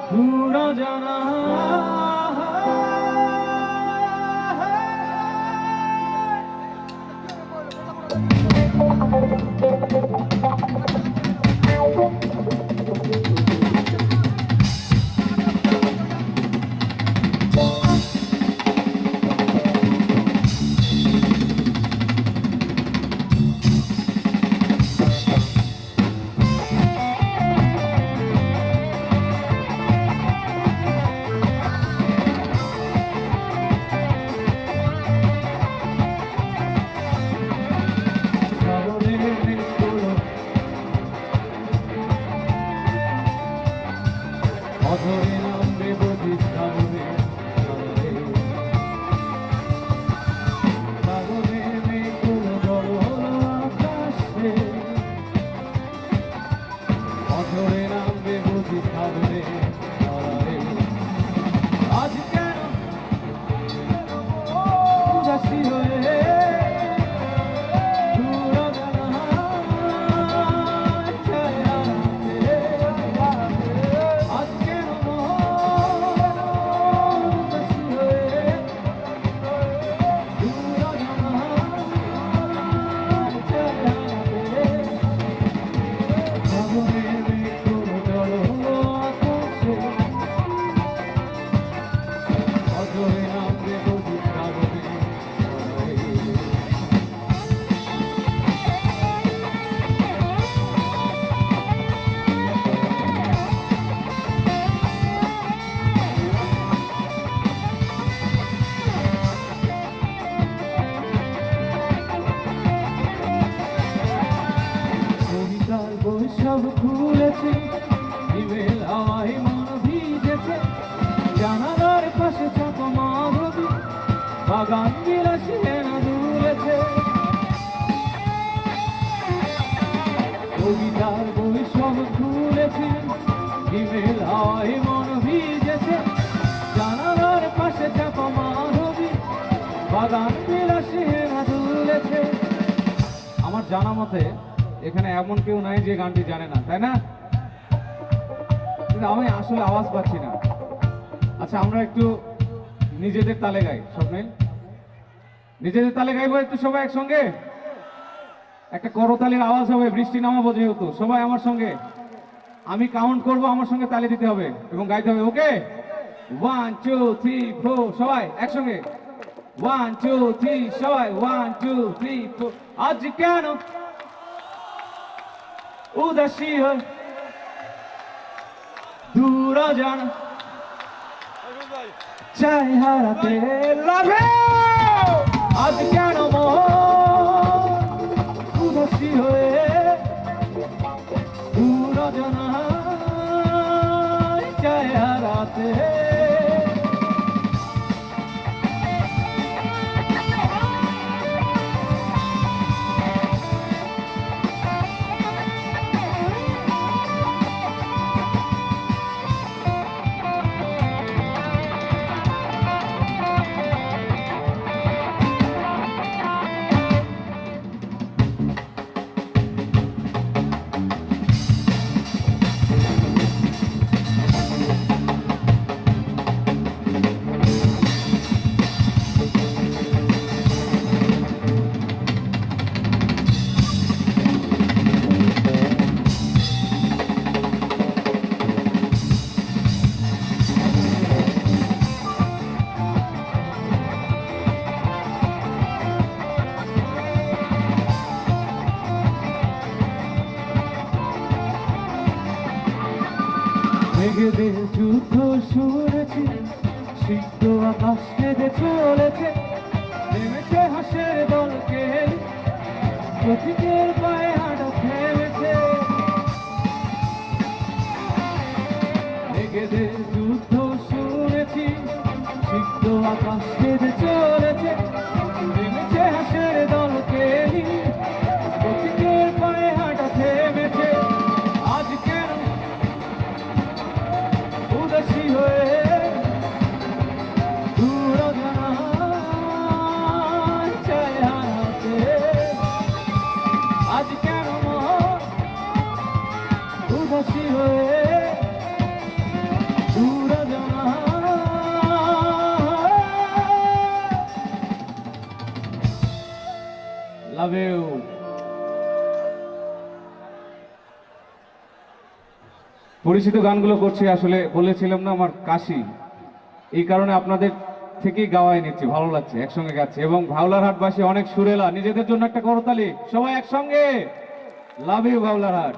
দূর জানা অধরে নামবে বুঝি সাগরে সাগরে মেঘগুলো জল হলো আকাশে অধরে নামবে বুঝি সাগরে আজ কেন উদাসী হয়ে সব খুলেছে ইমেল হাওয়ায় মন ভিজেছে জানালার পাশে চাপা মাধবী বাগান বিলাসী হেনা দুলেছে কবিতার বই সব খুলেছে ইমেল হাওয়ায় মন ভিজেছে জানালার পাশে চাপা মাধবী বাগান বিলাসী হেনা দুলেছে। আমার জানা মতে এখানে এমন কেউ নাই যে গানটি জানে না, তাই না? কিন্তু আমি আসলে আওয়াজ পাচ্ছি না। আচ্ছা, আমরা একটু নিজেদের তালে গাই। স্বপ্নিল, নিজেদের তালে গাইবো একটু সবাই একসঙ্গে। একটা করতালির আওয়াজ হবে, বৃষ্টি নামাবো যেহেতু। সবাই আমার সঙ্গে, আমি কাউন্ট করব, আমার সঙ্গে তালে দিতে হবে এবং গাইতে হবে। ওকে, 1 2 3 4 সবাই একসঙ্গে। 1 2 3 সবাই 1 2 3 4। আজ কেন উদাসী হয় দূর জানা চাই হারাতে লাভে আজ কেন উদাসী হয়ে দূর জানা চাই হারাতে মেঘেদের যুদ্ধ শুনেছি, সিদ্ধ আকাশ কেঁদে চলেছে, নেমেছে হাসের দলকে, প্রতীকের পায়ে হাঁটা থেমেছে। মেঘেদের যুদ্ধ শুনেছি, সিদ্ধ আকাশ কেঁদে চলেছে, নেমেছে হাসের দলকে, প্রতীকের পায়ে হাঁটা থেমেছে। আজ কেন উদাসী হয়ে দূর জানা চাই হারাতে, আজ কেন উদাসী হয়ে লাভ ইউ। পরিচিত গানগুলো করছি, আসলে বলেছিলাম না আমার কাশি, এই কারণে আপনাদের থেকেই গাওয়াই নিচ্ছি, ভালো লাগছে, একসঙ্গে গাচ্ছি। এবং ভাওলার হাটবাসী অনেক সুরেলা, নিজেদের জন্য একটা করতালি সবাই একসঙ্গে। লাভ ইউ ভাওলার হাট।